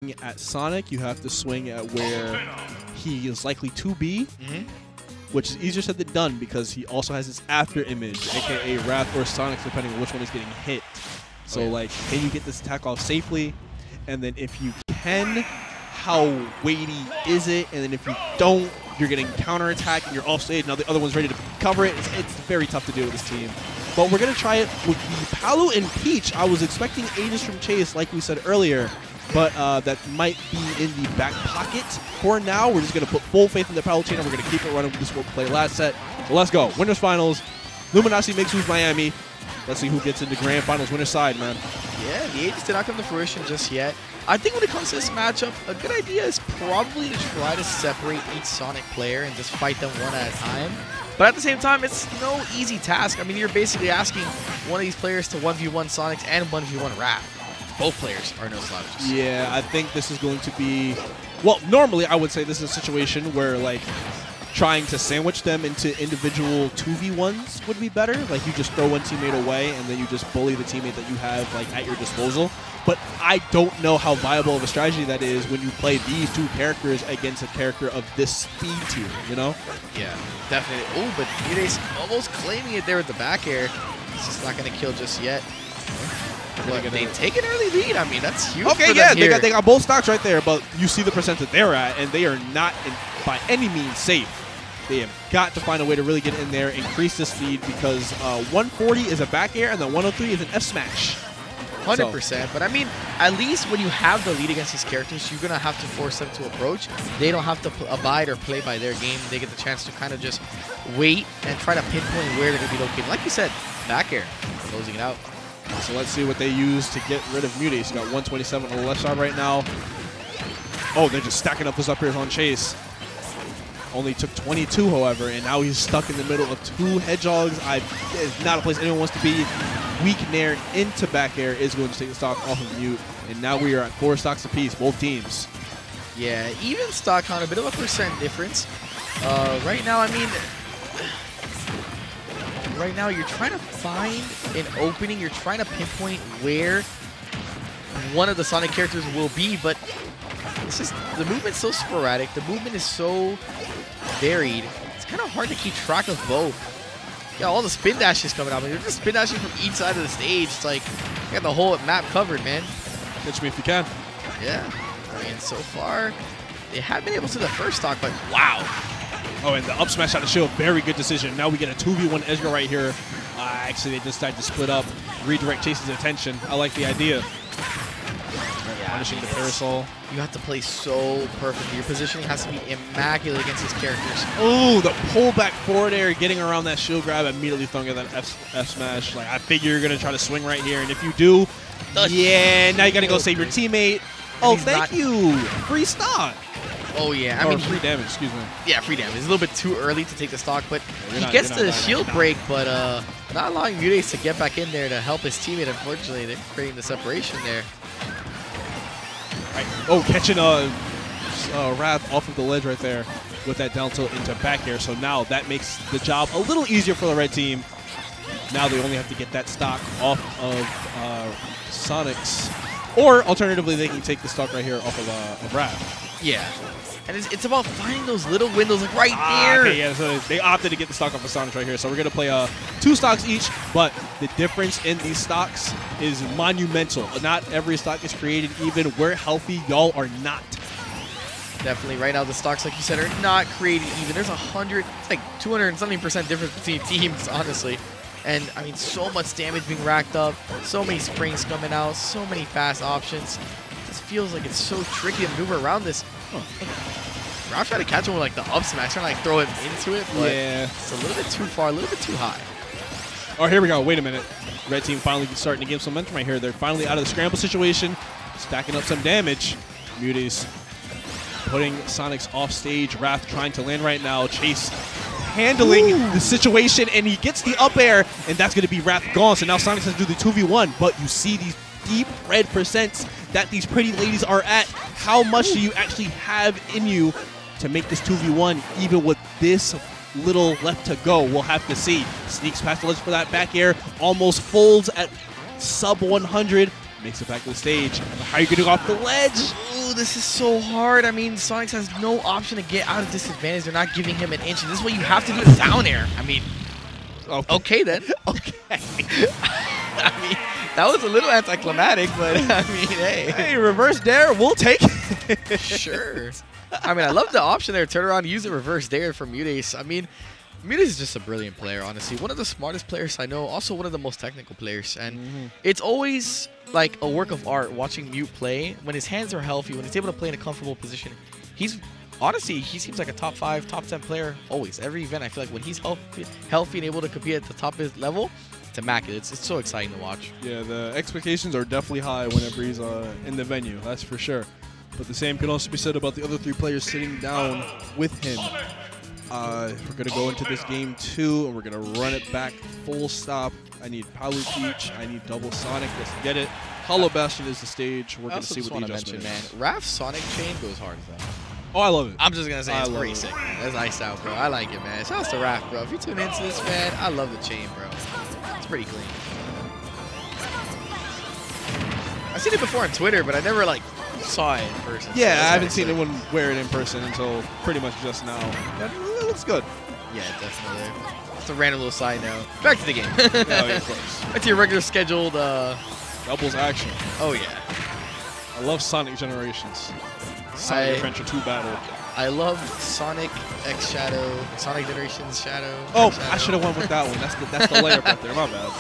at Sonic, you have to swing at where he is likely to be, which is easier said than done because he also has this after image, aka Wrath or Sonix, depending on which one is getting hit. So like, can you get this attack off safely? And then if you can, how weighty is it? And then if you don't, you're getting counterattack and you're off stage. Now the other one's ready to cover it. It's very tough to do with this team. But we're going to try it with the Palu and Peach. I was expecting ages from Chase, like we said earlier, but that might be in the back pocket for now. We're just going to put full faith in the Palu chain, and we're going to keep it running. This is what we played last set. So let's go. Winners Finals. Luminosity makes moves Miami. Let's see who gets into Grand Finals winner's side, man. Yeah, the ages did not come to fruition just yet. I think when it comes to this matchup, a good idea is probably to try to separate each Sonic player and just fight them one at a time. But at the same time, it's no easy task. I mean, you're basically asking one of these players to 1v1 Sonix and 1v1 Wrath. Both players are no slouches. Yeah, I think this is going to be... Well, normally I would say this is a situation where, like, trying to sandwich them into individual 2v1s would be better. Like, you just throw one teammate away and then you just bully the teammate that you have, like, at your disposal. But I don't know how viable of a strategy that is when you play these two characters against a character of this speed tier, you know? Yeah, definitely. Oh, but Muteace almost claiming it there with the back air. It's just not going to kill just yet. But they take an early lead. I mean, that's huge. Okay, yeah, they got both stocks right there, but you see the percent that they're at, and they are not by any means safe. They have got to find a way to really get in there, increase the speed, because 140 is a back air, and then 103 is an F smash. 100%, but I mean, at least when you have the lead against these characters, you're going to have to force them to approach. They don't have to abide or play by their game. They get the chance to kind of just wait and try to pinpoint where they're going to be located. Like you said, back air, closing it out. So let's see what they use to get rid of Muteace. You got 127 on the left side right now. Oh, they're just stacking up those up airs on Chase. Only took 22, however, and now he's stuck in the middle of two Hedgehogs. It's not a place anyone wants to be. Weak Nair into back air is going to take the stock off of Mute, and now we are at 4 stocks apiece, both teams. Yeah, even stock on a bit of a percent difference. Right now, I mean, right now you're trying to find an opening. You're trying to pinpoint where one of the Sonic characters will be, but it's just the movement's so sporadic. The movement is so varied. It's kind of hard to keep track of both. Yeah, all the spin dashes coming out. I mean, they're just spin dashing from each side of the stage. It's like, you got the whole map covered, man. Catch me if you can. Yeah. I mean, so far, they have been able to the first stock, but wow. Oh, and the up smash out of shield, very good decision. Now we get a 2v1 Edgar right here. Actually, they decided to split up, redirect Chase's attention. I like the idea. Punishing the parasol. You have to play so perfectly. Your positioning has to be immaculate against these characters. Oh, the pullback forward air, getting around that shield grab, immediately throwing at that F smash. Like, I figure you're going to try to swing right here, and if you do, yeah, now you got to go save your teammate. Oh, thank you. Free stock. Oh, yeah. I mean, free damage, excuse me. Yeah, free damage. It's a little bit too early to take the stock, but he gets the shield break, but not allowing Muteace to get back in there to help his teammate. Unfortunately, they're creating the separation there. Right. Oh, catching Wrath off of the ledge right there with that down tilt into back air. So now that makes the job a little easier for the red team. Now they only have to get that stock off of Sonix. Or alternatively, they can take the stock right here off of Wrath. Yeah. And it's about finding those little windows like right there. Okay, yeah, so they opted to get the stock off of Sonix right here. So we're going to play 2 stocks each, but the difference in these stocks is monumental. Not every stock is created even. We're healthy. Y'all are not. Definitely. Right now, the stocks, like you said, are not created even. There's 100, it's like 200 and something % difference between teams, honestly. And, I mean, so much damage being racked up, so many springs coming out, so many fast options. It just feels like it's so tricky to maneuver around this. I'll try to catch him with like the up smash, trying to like throw him into it, but yeah, it's a little bit too far, a little bit too high. Oh, here we go. Wait a minute. Red team finally starting to gain some momentum right here. They're finally out of the scramble situation, stacking up some damage. Muteace putting Sonix off stage. Wrath trying to land right now. Chase handling the situation, and he gets the up air, and that's going to be Wrath gone. So now Sonix has to do the 2v1, but you see these deep red percents that these pretty ladies are at. How much do you actually have in you to make this 2v1, even with this little left to go? We'll have to see. Sneaks past the ledge for that back air, almost folds at sub 100, makes it back to the stage. How are you going to go off the ledge? Oh, this is so hard. I mean, Sonix has no option to get out of disadvantage. They're not giving him an inch. And this is what you have to do to down air. I mean, okay then. Okay. I mean, that was a little anticlimactic, but I mean, hey. Hey, reverse dare, we'll take it. Sure. I mean, I love the option there. Turn around, use a reverse dare from Muteace. I mean, Muteace is just a brilliant player, honestly. One of the smartest players I know, also one of the most technical players. And it's always like a work of art watching Mute play. When his hands are healthy, when he's able to play in a comfortable position, honestly, he seems like a top 5, top 10 player always. Every event, I feel like when he's healthy and able to compete at the top of his level, it's immaculate. It's so exciting to watch. Yeah, the expectations are definitely high whenever he's in the venue, that's for sure. But the same can also be said about the other 3 players sitting down with him. We're going to go into this game 2, and we're going to run it back full stop. I need Muteace. I need double Sonic. Let's get it. Hollow Bastion is the stage. We're going to see what the adjustment is. Man, Raph's Sonic chain goes hard though. Oh, I love it. I'm just going to say it's pretty sick. That's nice out, bro. I like it, man. Shout out to Raph, bro. If you tune into this, man, I love the chain, bro. It's pretty clean. I've seen it before on Twitter, but I never, like, saw it in person. Yeah, so I haven't seen anyone wear it in person until pretty much just now. It looks good. Yeah, definitely. Just a random little side note. Back to the game. Yeah, of course. Back to your regular scheduled... doubles action. Oh, yeah. I love Sonic Generations. Sonic Adventure 2 Battle. I love Sonic X Shadow, Sonic Generations Shadow. Oh, Shadow. I should have went with that one. That's the layup right there. My bad.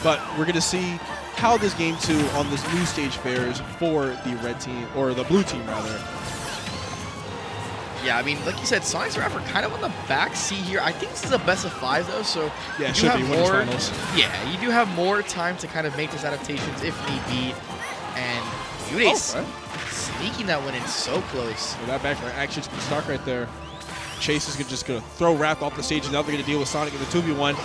But we're going to see how this game 2 on this new stage fares for the red team, or the blue team, rather. Yeah, I mean, like you said, Sonic's and Raph are kind of on the back seat here. I think this is a best of 5, though, so yeah, it should be winners finals. Yeah, you do have more time to kind of make those adaptations if need be. And Muteace sneaking that one in so close. So that back action is stuck right there. Chase is just going to throw Raph off the stage, and now they're going to deal with Sonic in the 2v1.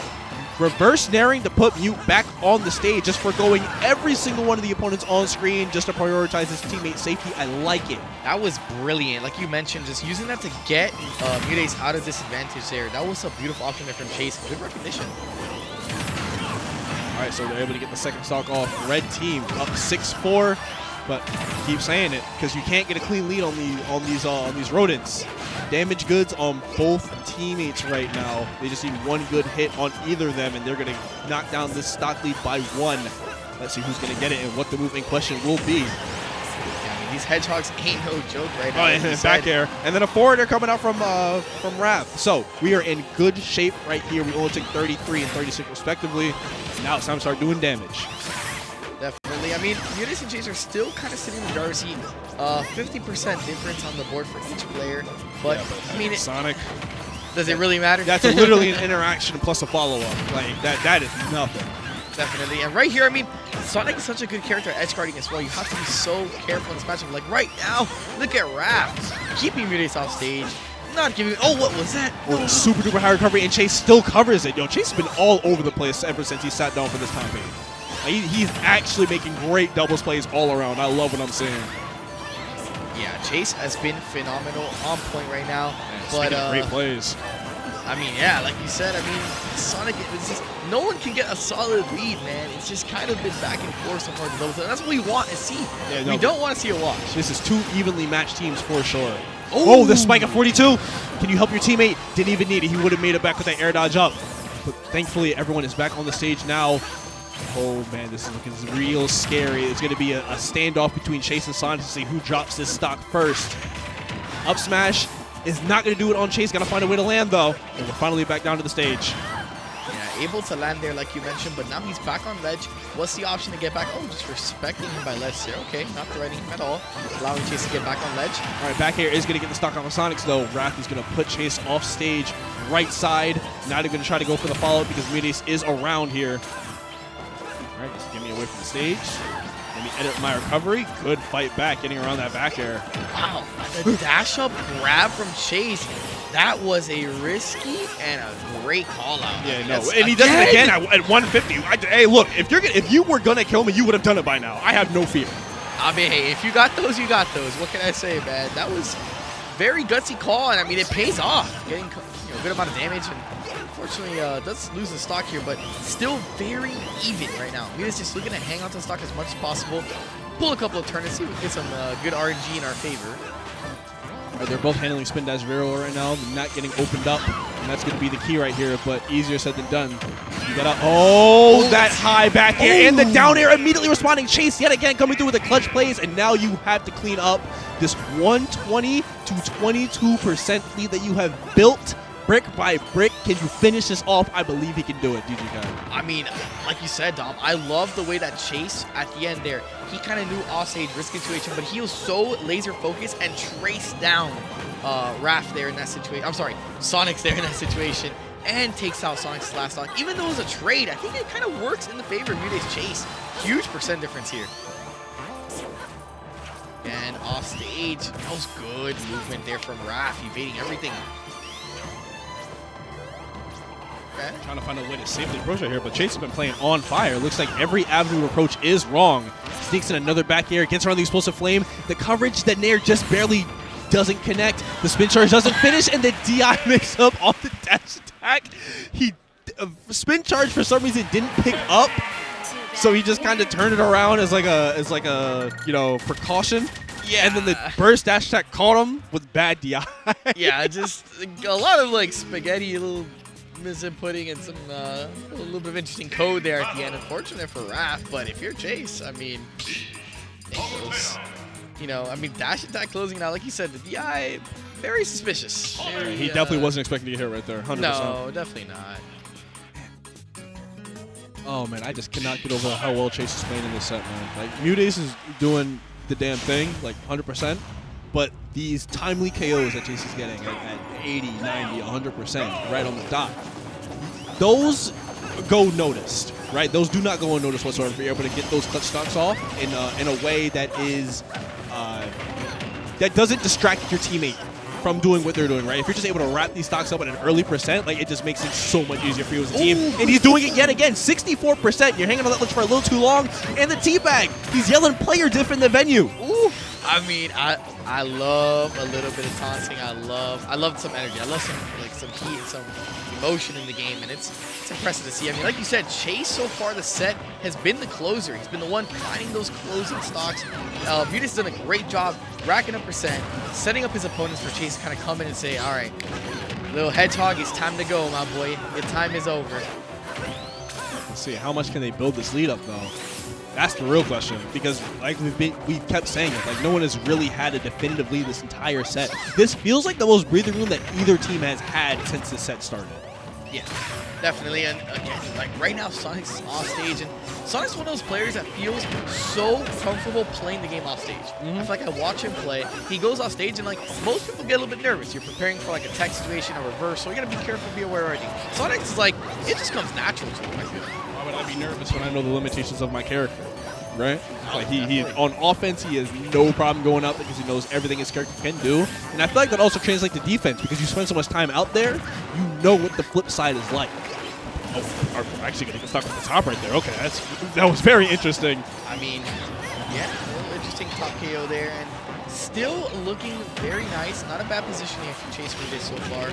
Reverse naring to put Mute back on the stage, just forgoing every single one of the opponents on screen just to prioritize his teammate safety. I like it. That was brilliant. Like you mentioned, just using that to get Muteace out of disadvantage there. That was a beautiful option there from Chase. Good recognition. All right, so they're able to get the second stock off. Red team up 6-4, but keep saying it because you can't get a clean lead on these rodents. Damage goods on both teammates right now. They just need one good hit on either of them, and they're going to knock down this stock lead by 1. Let's see who's going to get it and what the move in question will be. Yeah, I mean, these hedgehogs ain't no joke right now. Oh, and back air. And then a forwarder coming out from Raph. So we are in good shape right here. We only took 33 and 36 respectively. Now it's time to start doing damage. Definitely. I mean, Muteace and Chase are still kind of sitting in the driver's seat. 50% difference on the board for each player. But, yeah, but I mean, Sonic. Does it really matter? That's literally an interaction plus a follow-up. Like, that is nothing. Definitely. And right here, I mean, Sonic is such a good character at edge guarding as well. You have to be so careful in this matchup. Like, right now, look at Raph keeping Muteace off stage. Not giving. Oh, what was that? Oh, super duper high recovery, and Chase still covers it. Yo, Chase has been all over the place ever since he sat down for this campaign. Like, he's actually making great doubles plays all around. I love what I'm seeing. Yeah, Chase has been phenomenal, on point right now. Man, but great plays. I mean, yeah, like you said, I mean, Sonic, it's just, no one can get a solid lead, man. It's just kind of been back and forth so far. That's what we want to see. Yeah, no, we don't want to see a wash. This is 2 evenly matched teams for sure. Oh, the spike at 42. Can you help your teammate? Didn't even need it. He would have made it back with that air dodge up. But thankfully, everyone is back on the stage now. Oh, man, this is looking real scary. It's going to be a standoff between Chase and Sonic to see who drops this stock first. Up smash is not going to do it on Chase. Got to find a way to land, though. And we're finally back down to the stage. Yeah, able to land there like you mentioned, but now he's back on ledge. What's the option to get back? Oh, just respecting him by ledge there. Okay, not threatening him at all. Allowing Chase to get back on ledge. All right, back air is going to get the stock on the Sonics, though. Raph is going to put Chase off stage, right side. Now they're going to try to go for the follow-up because Muteace is around here. All right, just get me away from the stage. Let me edit my recovery. Good fight back, getting around that back air. Wow, the dash-up grab from Chase. That was a risky and a great call-out. Yeah, no, and he does it again at 150. Hey, look, if you were gonna kill me, you would have done it by now. I have no fear. I mean, hey, if you got those, you got those. What can I say, man? That was very gutsy call, and I mean, it pays off. Getting a good amount of damage, and unfortunately, does lose the stock here, but still very even right now. Muteace just looking to hang on to the stock as much as possible. pull a couple of turns, see if we can get some good RNG in our favor. Right, they're both handling spin dash very well right now. They're not getting opened up, and that's going to be the key right here, but easier said than done. You got to, that high back air and the down air immediately responding. Chase yet again coming through with the clutch plays, and now you have to clean up this 120 to 22% lead that you have built brick by brick. Can you finish this off? I believe he can do it, DG Guy. I mean, like you said, Dom, I love the way that Chase at the end there, he kind of knew offstage risk situation, but he was so laser focused and traced down Raph there in that situation. I'm sorry, Sonix there in that situation, and takes out Sonic's last stock. Even though it was a trade, I think it kind of works in the favor of Muteace Chase. Huge percent difference here. And off stage, that was good movement there from Raph, evading everything. Okay. Trying to find a way to safely approach right here, but Chase has been playing on fire. Looks like every avenue of approach is wrong. Sneaks in another back air, gets around the explosive flame. The coverage, the Nair just barely doesn't connect. The spin charge doesn't finish, and the DI mix up on the dash attack. He spin charge for some reason didn't pick up, so he just kind of turned it around as like a precaution. Yeah. And then the burst dash attack caught him with bad DI. Yeah, just a lot of like spaghetti little misinputting and some a little bit of interesting code there at the end. Unfortunate for Raph, but if you're Chase, I mean, it goes, I mean, dash attack closing out, like you said, the DI, very suspicious. Very, he definitely wasn't expecting to get hit right there, 100%. No, definitely not. Oh, man, I just cannot get over how well Chase is playing in this set, man. Like, Muteace is doing the damn thing, like 100%, but these timely KOs that Chase is getting at 80, 90, 100%, right on the dot, those go noticed, right? Those do not go unnoticed whatsoever if you're able to get those clutch stocks off in a way that is that doesn't distract your teammate from doing what they're doing, right? If you're just able to wrap these stocks up at an early percent, like, it just makes it so much easier for you as a team. And he's doing it yet again, 64%. You're hanging on that ledge for a little too long, and the teabag. He's yelling player diff in the venue. Ooh. I mean, I love a little bit of taunting. I love some energy. I love some heat and some emotion in the game, and it's impressive to see. I mean, like you said, Chase so far the set has been the closer. He's been the one finding those closing stocks. Muteace has done a great job racking up percent, setting up his opponents for Chase to kind of come in and say, all right, little hedgehog, it's time to go, my boy. Your time is over. Let's see, how much can they build this lead up, though? That's the real question, because like we kept saying it, like, no one has really had a definitive lead this entire set. This feels like the most breathing room that either team has had since the set started. Yeah, definitely. And again, like right now, Sonix is off stage, and Sonix is one of those players that feels so comfortable playing the game off stage. I feel like I watch him play. He goes off stage, and like most people get a little bit nervous. You're preparing for like a tech situation, a reverse, so you gotta be careful, be aware already. Sonix is like, it just comes natural to him, I feel. Why would I be nervous when I know the limitations of my character, right? Like he on offense, he has no problem going out because he knows everything his character can do. And I feel like that also translates to defense, because you spend so much time out there, you know what the flip side is like. Oh, we're actually going to get stuck at the top right there. Okay, that was very interesting. I mean, yeah, a little interesting top KO there, and still looking very nice. Not a bad positioning if you Chase with it so far.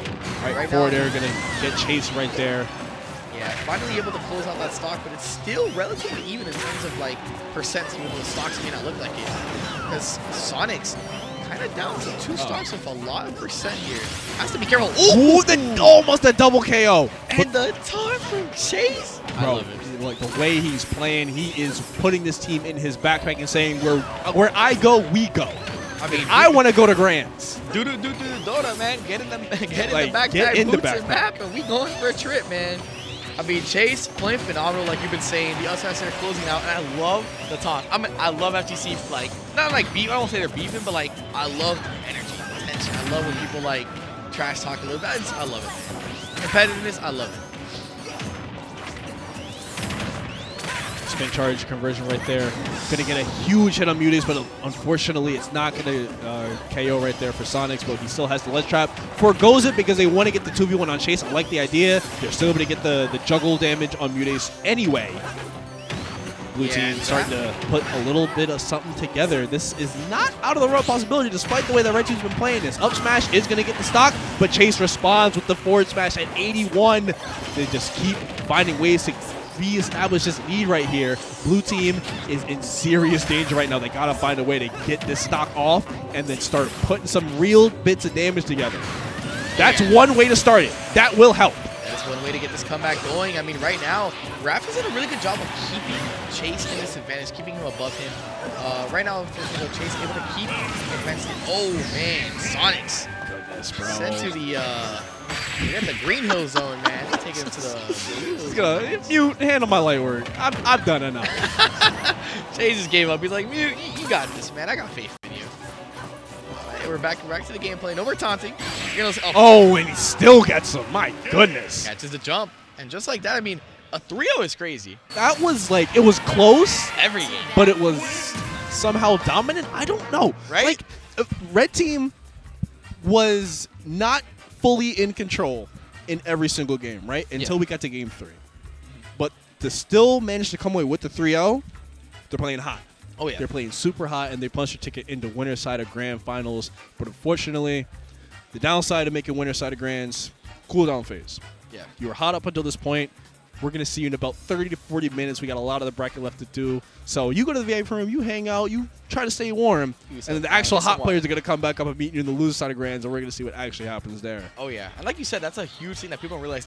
Right forward air, going to get Chase right there. Yeah, finally able to close out that stock, but it's still relatively even in terms of like percents, even though the stocks may not look like it. Because Sonix kind of down to 2 stocks with a lot of percent here. Has to be careful. Ooh, almost a double KO. And the time from Chase. Bro, I love it. Like the way he's playing, he is putting this team in his backpack and saying, where I go, we go. I mean, I want to go to Grands. Dora, man. Get in the backpack, get in boots and map, and we going for a trip, man. I mean, Chase playing phenomenal, like you've been saying. The outside center closing out, and I love the taunt. I love FTC, like, not like beef. I don't say they're beefing, but like, I love the energy, the tension. I love when people like trash talk a little bit. I love it. Competitiveness, I love it. Spin charge conversion right there. Gonna get a huge hit on Muteace, but unfortunately it's not gonna KO right there for Sonix, but he still has the ledge trap. Forgoes it because they want to get the 2v1 on Chase. I like the idea. They're still able to get the juggle damage on Muteace anyway. Blue team starting to put a little bit of something together. This is not out of the realm of possibility despite the way the red team's been playing this. Up smash is gonna get the stock, but Chase responds with the forward smash at 81. They just keep finding ways to reestablish this lead right here. Blue team is in serious danger right now. They got to find a way to get this stock off and then start putting some real bits of damage together. That's one way to start it. That will help. That's one way to get this comeback going. I mean, right now, Raph has done a really good job of keeping Chase in this advantage, keeping him above him. Right now, Chase able to keep advanced. Oh, man. Sonix. Goodness, bro. Sent to the, you're in the Green Hill zone, man. He's taking him to the He's gonna mute, handle my light work. I've done enough. Chase just gave up. He's like, Mute, you got this, man. I got faith in you. All right, we're back to the gameplay. No more taunting. Oh, and he still gets him. My goodness. Catches the jump. And just like that, I mean, a 3-0 is crazy. That was like, it was close. Every game. But it was somehow dominant. I don't know. Right? Like, Red Team was not fully in control in every single game, right? Until we got to game 3. But to still manage to come away with the 3-0, they're playing hot. Oh, yeah. They're playing super hot, and they punched a ticket into winner's side of grand finals. But unfortunately, the downside of making winner's side of grands, cooldown phase. Yeah. You were hot up until this point. We're going to see you in about 30 to 40 minutes. We got a lot of the bracket left to do. So you go to the VIP room, you hang out, you try to stay warm, and then the actual hot players are going to come back up and meet you in the loser side of grands, and we're going to see what actually happens there. Oh, yeah. And like you said, that's a huge thing that people don't realize.